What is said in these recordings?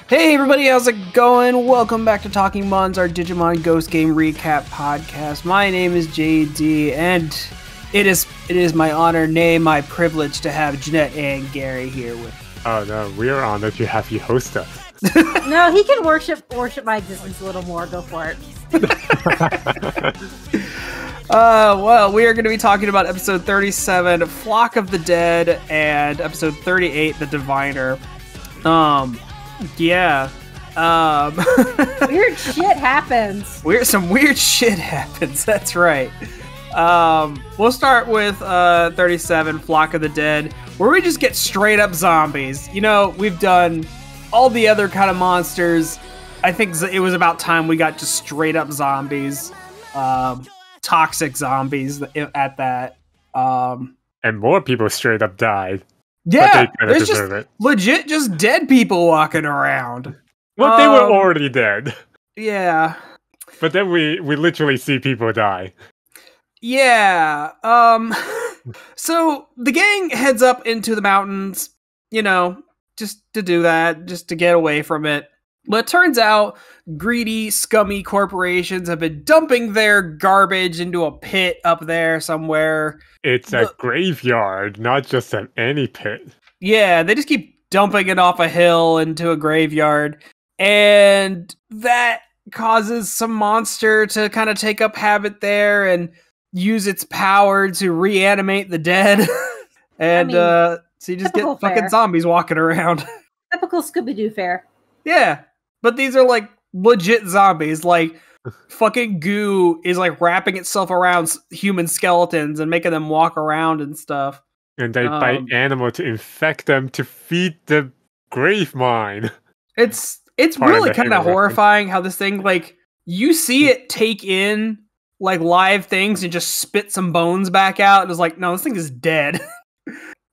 Hey everybody, how's it going? Welcome back to Talking Mons, our Digimon Ghost Game Recap podcast. My name is JD, and it is my honor, nay, my privilege to have Jeanette and Gary here with. Oh no, we are honored to have you host us. No, he can worship my existence a little more. Go for it. Well, we are going to be talking about episode 37, Flock of the Dead, and episode 38, The Diviner. Yeah. Weird shit happens. Some weird shit happens, that's right. We'll start with 37, Flock of the Dead, where we just get straight up zombies. You know, we've done all the other kind of monsters. I think it was about time we got just straight up zombies. Toxic zombies at that. And more people straight up died. Yeah, there's just legit just dead people walking around. Well, they were already dead. Yeah. But then we literally see people die. Yeah. So the gang heads up into the mountains, you know, just to do that, just to get away from it. But it turns out greedy, scummy corporations have been dumping their garbage into a pit up there somewhere. It's a graveyard, not just any pit. Yeah, they just keep dumping it off a hill into a graveyard. And that causes some monster to kind of take up habit there and use its power to reanimate the dead. And so you just get fucking zombies walking around. Typical Scooby-Doo fare. Yeah. But these are like legit zombies. Like fucking goo is like wrapping itself around human skeletons and making them walk around and stuff. And they bite animal to infect them to feed the grave mine. It's really kind of horrifying how this thing, like, you see it take in like live things and just spit some bones back out. And it's like, no, this thing is dead.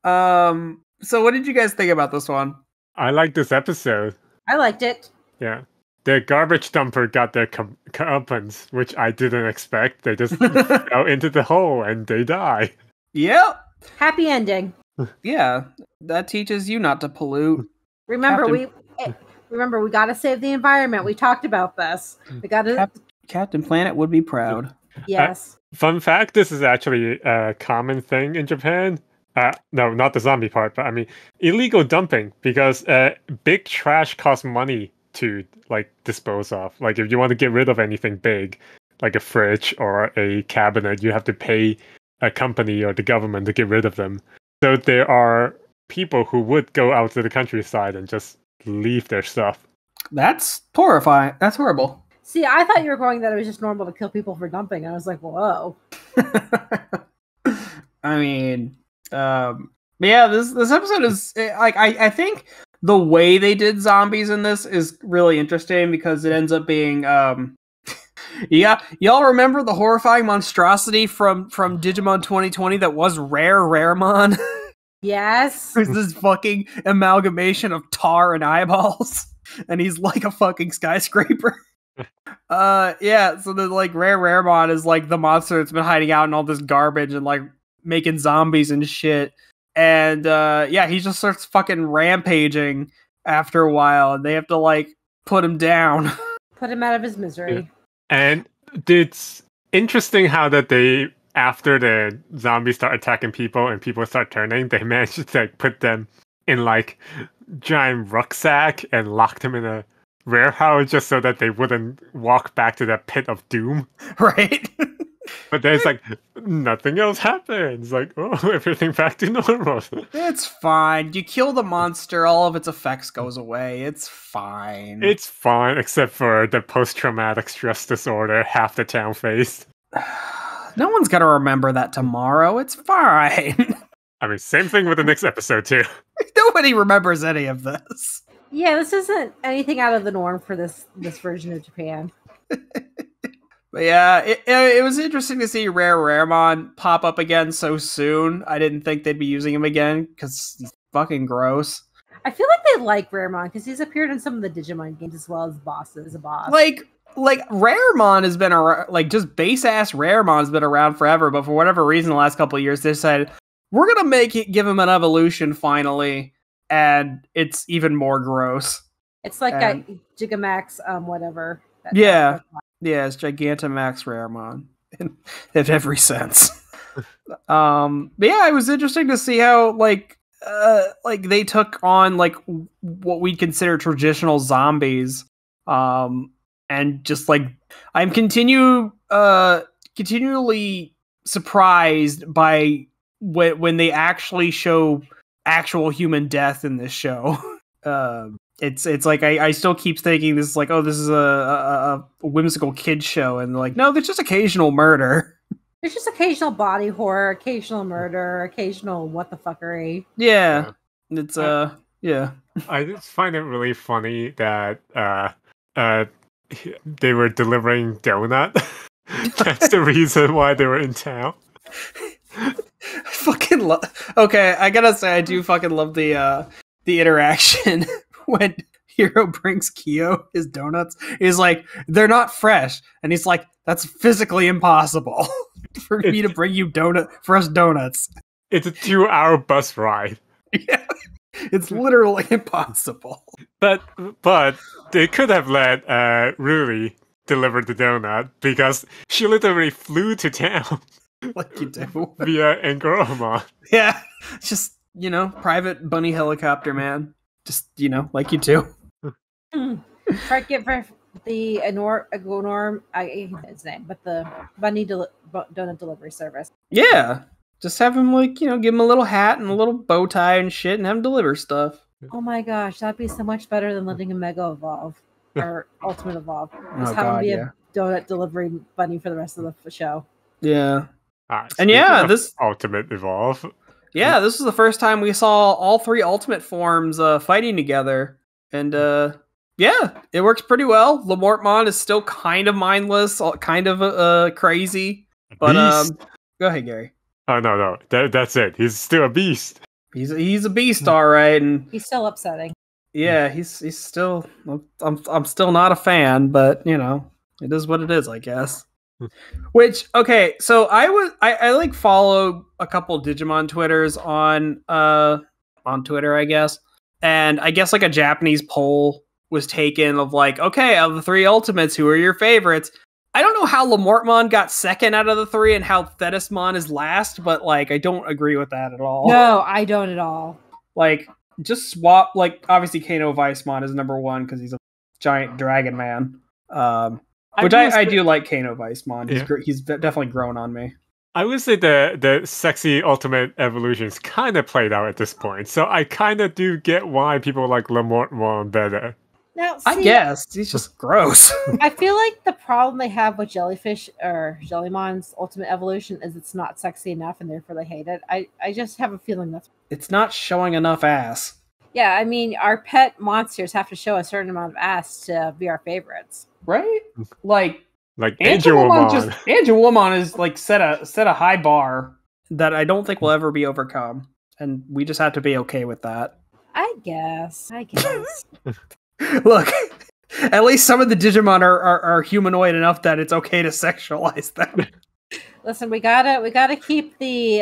So what did you guys think about this one? I liked this episode. I liked it. Yeah. The garbage dumper got their comeuppance, which I didn't expect. They just fell into the hole and they die. Yep. Happy ending. Yeah. That teaches you not to pollute. Remember, we gotta save the environment. We talked about this. We gotta. Captain Planet would be proud. Yes. Fun fact: this is actually a common thing in Japan. No, not the zombie part, but I mean illegal dumping, because big trash costs money to like dispose of. Like if you want to get rid of anything big, like a fridge or a cabinet, you have to pay a company or the government to get rid of them. So there are people who would go out to the countryside and just leave their stuff. That's horrifying. That's horrible. See, I thought you were going that it was just normal to kill people for dumping. I was like, whoa. I mean, yeah, this episode is like, I think the way they did zombies in this is really interesting because it ends up being, yeah, y'all remember the horrifying monstrosity from Digimon 2020 that was Raremon? Yes. There's this fucking amalgamation of tar and eyeballs, and he's like a fucking skyscraper. Yeah, so the like Raremon is like the monster that's been hiding out in all this garbage and like making zombies and shit. And yeah, he just starts fucking rampaging after a while, and they have to like put him down. Put him out of his misery. Yeah. And it's interesting how that they, after the zombies start attacking people and people start turning, they managed to like put them in like giant rucksack and lock them in a warehouse just so that they wouldn't walk back to that pit of doom. Right? But there's like nothing else happens. Like, oh, everything back to normal. It's fine. You kill the monster, all of its effects goes away. It's fine. It's fine, except for the post-traumatic stress disorder half the town faced. No one's gonna remember that tomorrow. It's fine. I mean, same thing with the next episode too. Nobody remembers any of this. Yeah, this isn't anything out of the norm for this version of Japan. But yeah, it was interesting to see Raremon pop up again so soon. I didn't think they'd be using him again because he's fucking gross. I feel like they like Raremon because he's appeared in some of the Digimon games as well as a boss. Like Raremon has been around, like just base ass Raremon has been around forever, but for whatever reason, the last couple of years they decided, we're gonna give him an evolution finally, and it's even more gross. It's like a Gigamax, whatever. Yeah, it's Gigantamax Raremon in every sense. But yeah, it was interesting to see how like they took on like what we'd consider traditional zombies, and just like I'm continually surprised by when they actually show actual human death in this show. It's like I still keep thinking this is like, oh, this is a whimsical kids show, and like, no, there's just occasional murder. There's just occasional body horror, occasional murder, occasional what the fuckery. Yeah. It's yeah. I just find it really funny that they were delivering donut. That's the reason why they were in town. Fucking okay, I gotta say I do fucking love the interaction when Hiro brings Kyo his donuts. He's like, they're not fresh, and he's like, that's physically impossible for me to bring you fresh donuts. It's a 2-hour bus ride. Yeah, it's literally impossible. But they could have let Ruri deliver the donut because she literally flew to town. Like you do. Via Angoromon. Yeah, just, private bunny helicopter, man. Just, like you do. Try to get for the Agonorm, I hate his name, but the bunny donut delivery service. Yeah, just have him give him a little hat and a little bow tie and shit, and have him deliver stuff. Oh my gosh, that'd be so much better than letting him Mega Evolve or Ultimate Evolve. Just have him be a donut delivery bunny for the rest of the show. Yeah, and yeah, this Ultimate Evolve. Yeah, this was the first time we saw all 3 Ultimate forms fighting together, and yeah, it works pretty well. Lamortmon is still kind of mindless, kind of crazy. But go ahead, Gary. Oh no, that's it. He's still a beast. He's a beast, all right, and he's still upsetting. Yeah, he's still. I'm still not a fan, but it is what it is, I guess. Which, okay, so I like follow a couple Digimon Twitters on Twitter, I guess, and I guess like a Japanese poll was taken of like, okay, of the 3 Ultimates, who are your favorites? I don't know how Lamortmon got second out of the 3 and how Thetismon is last, but like I don't agree with that at all. No, I don't at all. Like, just swap, like, obviously Kano Weissmon is number 1 because he's a giant dragon man. Which I do like Kano Weissmon. He's definitely grown on me. I would say the sexy ultimate evolutions kind of played out at this point, so I kind of do get why people like Lamortmon better. Now, I guess he's just gross. I feel like the problem they have with Jellyfish or Jellymon's ultimate evolution is it's not sexy enough, and therefore they hate it. I just have a feeling it's not showing enough ass. Yeah, I mean, our pet monsters have to show a certain amount of ass to be our favorites, right? Like Angelomon. Angelomon is like set a high bar that I don't think will ever be overcome, and we just have to be okay with that. I guess. Look, at least some of the Digimon are humanoid enough that it's okay to sexualize them. Listen, we gotta keep the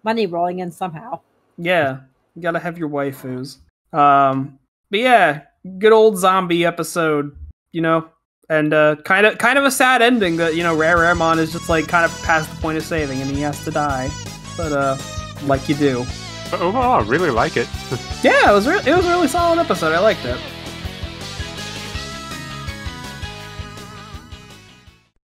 money rolling in somehow. Yeah, you gotta have your waifus. But yeah, good old zombie episode, and kind of a sad ending that Raremon is just like kind of past the point of saving and he has to die, but like you do. But overall, I really like it. Yeah, it was a really solid episode. I liked it.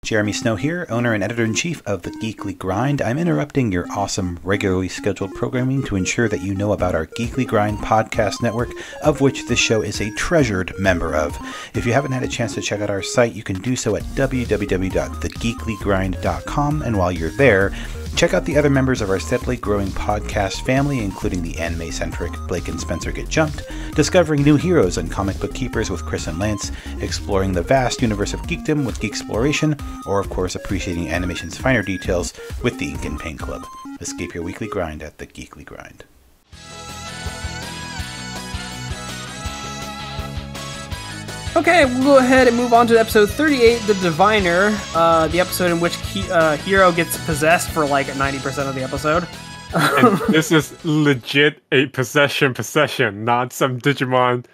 Jeremy Snow here, owner and editor-in-chief of The Geekly Grind. I'm interrupting your awesome, regularly scheduled programming to ensure that you know about our Geekly Grind podcast network, of which this show is a treasured member of. If you haven't had a chance to check out our site, you can do so at www.thegeeklygrind.com, and while you're there, check out the other members of our steadily growing podcast family, including the anime-centric Blake and Spencer Get Jumped, discovering new heroes and comic book keepers with Chris and Lance, exploring the vast universe of geekdom with Geeksploration, or of course appreciating animation's finer details with the Ink and Paint Club. Escape your weekly grind at The Geekly Grind. Okay, we'll go ahead and move on to episode 38, The Diviner, the episode in which Hiro gets possessed for like 90% of the episode. And this is legit a possession, not some Digimon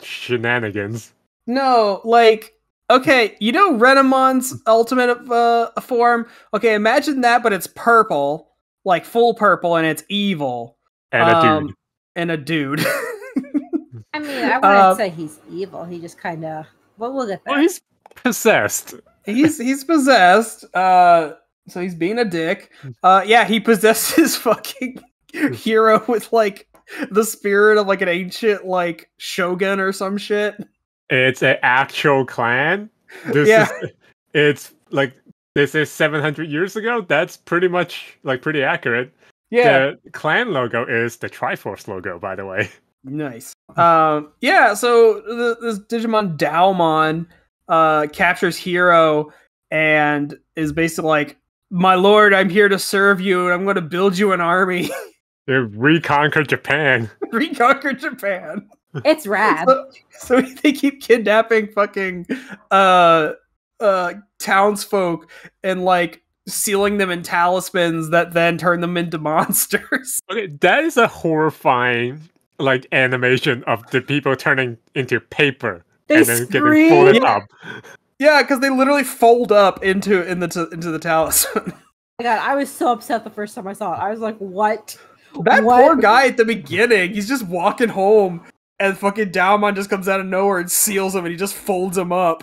shenanigans. No, like, okay, you know Renamon's ultimate form? Okay, imagine that, but it's purple, like full purple, and it's evil. And a dude. And a dude. I mean, I wouldn't say he's evil. He just kind of... Well, we'll get there. Well, he's possessed. He's possessed. So he's being a dick. Yeah, he possesses fucking Hiro with, like, the spirit of, like, an ancient, like, shogun or some shit. It's an actual clan. It's like this is 700 years ago. That's pretty much like pretty accurate. Yeah. The clan logo is the Triforce logo, by the way. Nice. Yeah. So this Digimon Daomon captures Hiro and is basically like, "My lord, I'm here to serve you, and I'm going to build you an army." They reconquer Japan. Reconquer Japan. It's rad. So they keep kidnapping fucking townsfolk and like sealing them in talismans that then turn them into monsters. Okay, that is a horrifying like animation of the people turning into paper They and then scream. getting folded up. Yeah, because they literally fold up into the talisman. Oh my god, I was so upset the first time I saw it. I was like, what? That What? poor guy at the beginning, he's just walking home and fucking Daomon just comes out of nowhere and seals him and he just folds him up.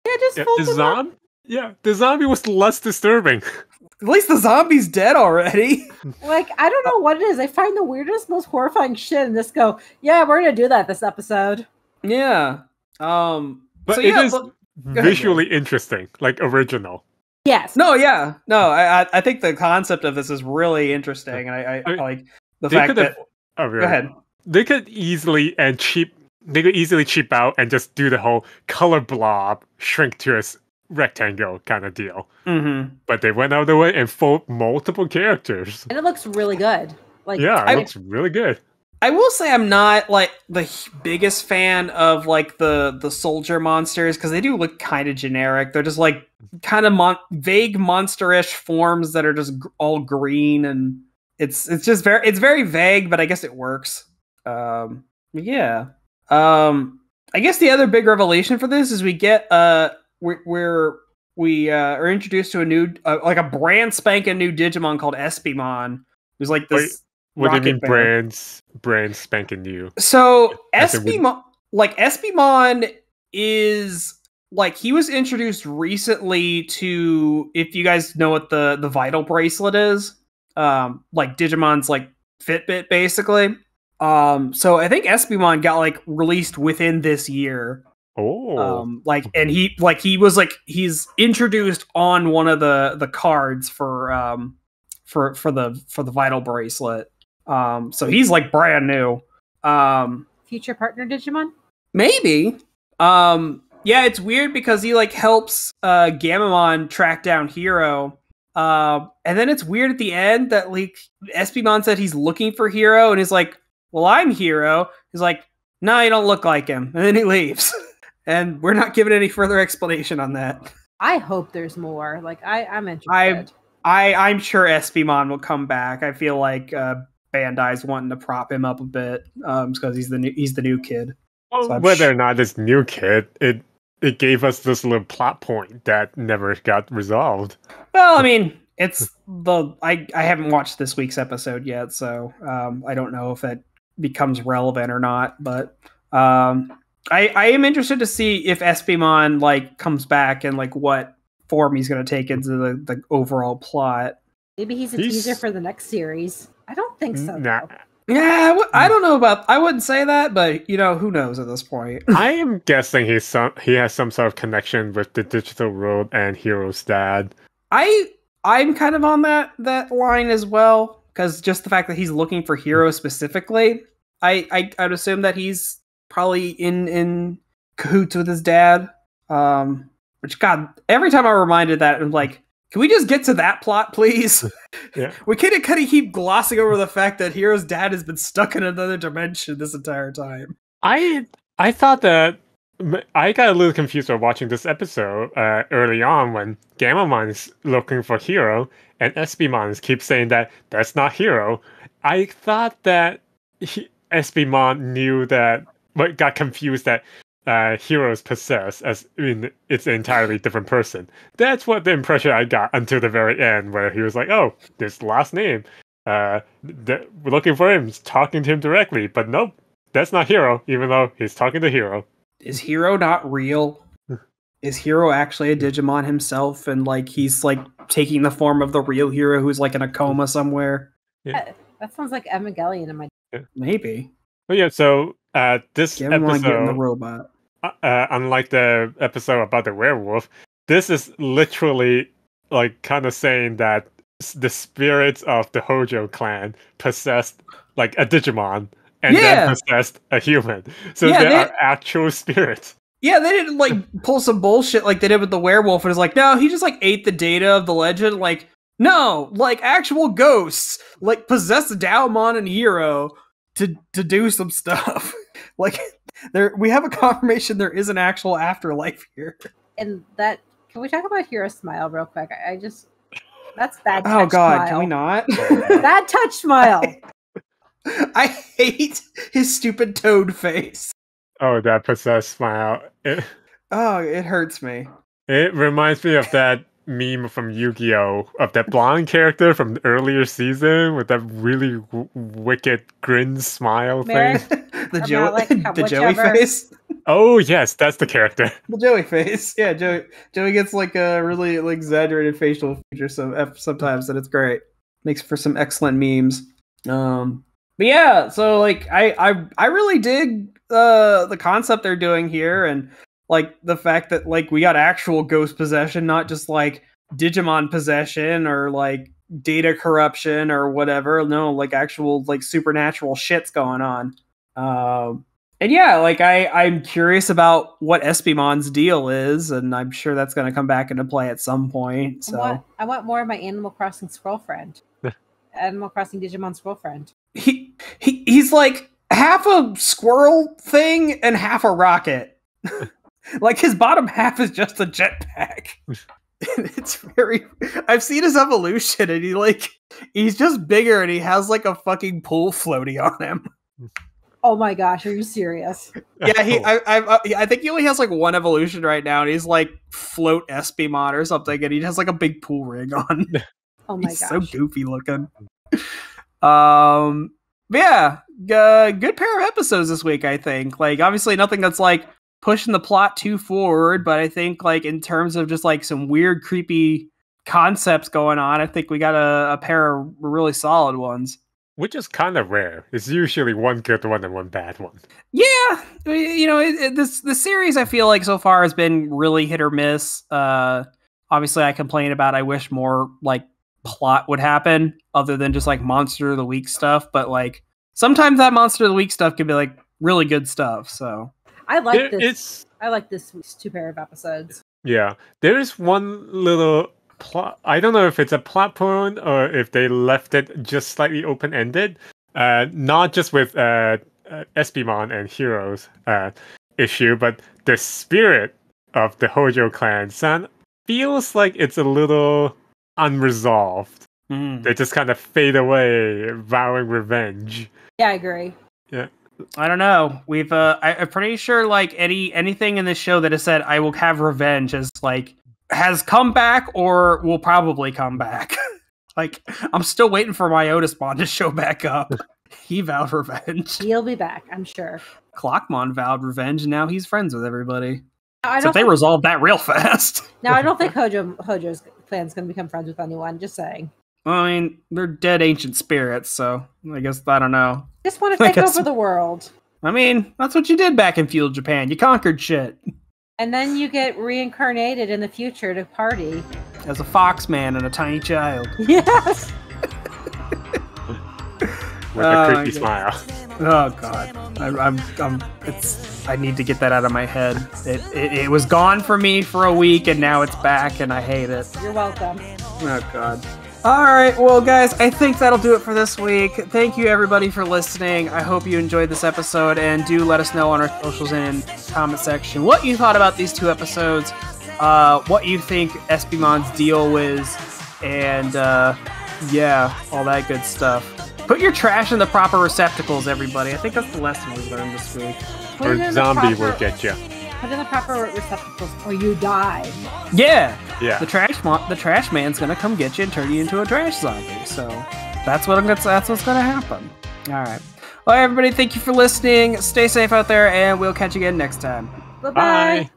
Yeah, just fold the them up. zombie. Yeah, the zombie was less disturbing. At least the zombie's dead already. Like, I don't know what it is. I find the weirdest, most horrifying shit and just go, yeah, we're gonna do that this episode. Yeah. But so it yeah, is visually interesting, like original. Yes. No, yeah. No, I think the concept of this is really interesting, and I like the fact that... Oh, really? Go ahead. They could easily cheap out and just do the whole color blob shrink to a rectangle kind of deal. Mm-hmm. But they went out of the way and fold multiple characters. And it looks really good. Like, Yeah, it looks really good. I will say I'm not like the biggest fan of like the soldier monsters because they do look kind of generic. They're just like kind of vague monsterish forms that are just all green, and it's just very vague. But I guess it works. Yeah. I guess the other big revelation for this is we get we are introduced to a new like a brand spanking new Digimon called Espimon. Who's like this. What do you mean band. brand spanking new? So Espimon is like he was introduced recently to, if you guys know what the Vital bracelet is, like Digimon's like Fitbit basically. So I think Espimon got like released within this year. Oh. And he's introduced on one of the cards for the Vital bracelet. So he's like brand new. future partner Digimon? Maybe. Yeah, it's weird because he like helps Gamamon track down Hiro. And then it's weird at the end that like Espimon said he's looking for Hiro, and he's like, "Well, I'm Hiro." He's like, "No, you don't look like him," and then he leaves. And we're not given any further explanation on that. I hope there's more. Like I'm interested. I'm sure Espimon will come back. I feel like Bandai's wanting to prop him up a bit because he's the new kid. Well, So whether or not this new kid, it gave us this little plot point that never got resolved. Well, I mean, it's I haven't watched this week's episode yet, so I don't know if that becomes relevant or not. But I am interested to see if Espimon like comes back and like what form he's going to take into the overall plot. Maybe he's a teaser for the next series. I don't think so. Nah. Yeah, I don't know about. I wouldn't say that, but you know, who knows at this point. I am guessing he has some sort of connection with the digital world and Hiro's dad. I'm kind of on that line as well, because just the fact that he's looking for Hiro specifically, I'd assume that he's probably in cahoots with his dad. Which, God, every time I'm reminded that, I'm like, can we just get to that plot, please? Yeah. We kind of keep glossing over the fact that Hiro's dad has been stuck in another dimension this entire time. I thought that I got a little confused while watching this episode early on when Gammamon is looking for Hiro and SBMon keeps saying that that's not Hiro. I thought that SBMon knew that, but got confused that Hiro's possessed, as in it's an entirely different person. That's what the impression I got until the very end, where he was like, "Oh, this last name. We're looking for him, talking to him directly." But nope, that's not Hiro, even though he's talking to Hiro. Is Hiro not real? Is Hiro actually a Digimon himself, and like he's like taking the form of the real Hiro who's like in a coma somewhere? Yeah. That sounds like Evangelion in my. Maybe. But yeah, so this Gammamon episode, getting the robot. Unlike the episode about the werewolf, this is literally like kind of saying that the spirits of the Hojo clan possessed like a Digimon. And then possessed a human. So there are actual spirits. Yeah, they didn't like pull some bullshit like they did with the werewolf and it's like, no, he just like ate the data of the legend. Like, no, like actual ghosts like possess Daomon and Hiro to do some stuff. Like we have a confirmation there is an actual afterlife here. And that, can we talk about Hiro's smile real quick? I just, that's bad touch Oh god, smile. can we not? Bad touch smile. I hate his stupid toad face. Oh, that possessed smile. It hurts me. It reminds me of that meme from Yu-Gi-Oh! Of that blonde character from the earlier season with that really wicked grin smile thing. The Joey face? Oh, yes, that's the character. The Joey face. Yeah, Joey gets like a really like, exaggerated facial feature sometimes, and it's great. Makes for some excellent memes. But yeah, so like I really dig the concept they're doing here, and like the fact that like we got actual ghost possession, not just like Digimon possession or like data corruption or whatever. No, like actual like supernatural shit's going on. And yeah, like I'm curious about what SBMon's deal is, and I'm sure that's going to come back into play at some point. So I want more of my Animal Crossing squirrel friend. Animal Crossing Digimon squirrel friend. He's like half a squirrel thing and half a rocket. Like his bottom half is just a jetpack. It's very. I've seen his evolution, and he's just bigger, and he has like a fucking pool floaty on him. Oh my gosh, are you serious? Yeah, I think he only has like one evolution right now, and he's like float SBMon or something, and he has like a big pool rig on. Oh my he's gosh, so goofy looking. But yeah, good pair of episodes this week. I think like obviously nothing that's like pushing the plot too forward, but I think like in terms of just like some weird, creepy concepts going on, I think we got a pair of really solid ones. Which is kind of rare. It's usually one good one and one bad one. Yeah, you know, the series I feel like so far has been really hit or miss. Obviously, I complain about I wish more like plot would happen other than just like Monster of the Week stuff. But like sometimes that Monster of the Week stuff can be like really good stuff. So I like this. I like this week's two pair of episodes. Yeah, there's one little plot. I don't know if it's a plot point or if they left it just slightly open-ended. Not just with SBMon and Hiro's issue, but the spirit of the Hojo clan feels like it's a little unresolved. They just kind of fade away, vowing revenge. Yeah, I agree. Yeah. I don't know. I'm pretty sure like anything in this show that has said I will have revenge has come back or will probably come back. Like I'm still waiting for my Otismon to show back up. He vowed revenge. He'll be back, I'm sure. Clockmon vowed revenge, and now he's friends with everybody. They resolved that real fast. Now I don't think Hojo's clan's going to become friends with anyone. Just saying. Well, I mean, they're dead ancient spirits, so I guess I don't know. Just want to take over the world. I mean, that's what you did back in feudal Japan. You conquered shit. And then you get reincarnated in the future to party. As a fox man and a tiny child. Yes! With a creepy smile. Oh god. I need to get that out of my head. It was gone from me for a week and now it's back and I hate it. You're welcome. Oh god. Alright, well guys, I think that'll do it for this week. Thank you everybody for listening. I hope you enjoyed this episode, and do let us know on our socials and comment section what you thought about these 2 episodes, what you think SBMon's deal was, and yeah, all that good stuff. Put your trash in the proper receptacles, everybody. I think that's the lesson we learned this week. Or zombie will get you. Put in the proper receptacles or you die. Yeah. Yeah. The trash man's gonna come get you and turn you into a trash zombie. So that's what's gonna happen. All right. Well, everybody, thank you for listening. Stay safe out there, and we'll catch you again next time. Bye-bye. Bye.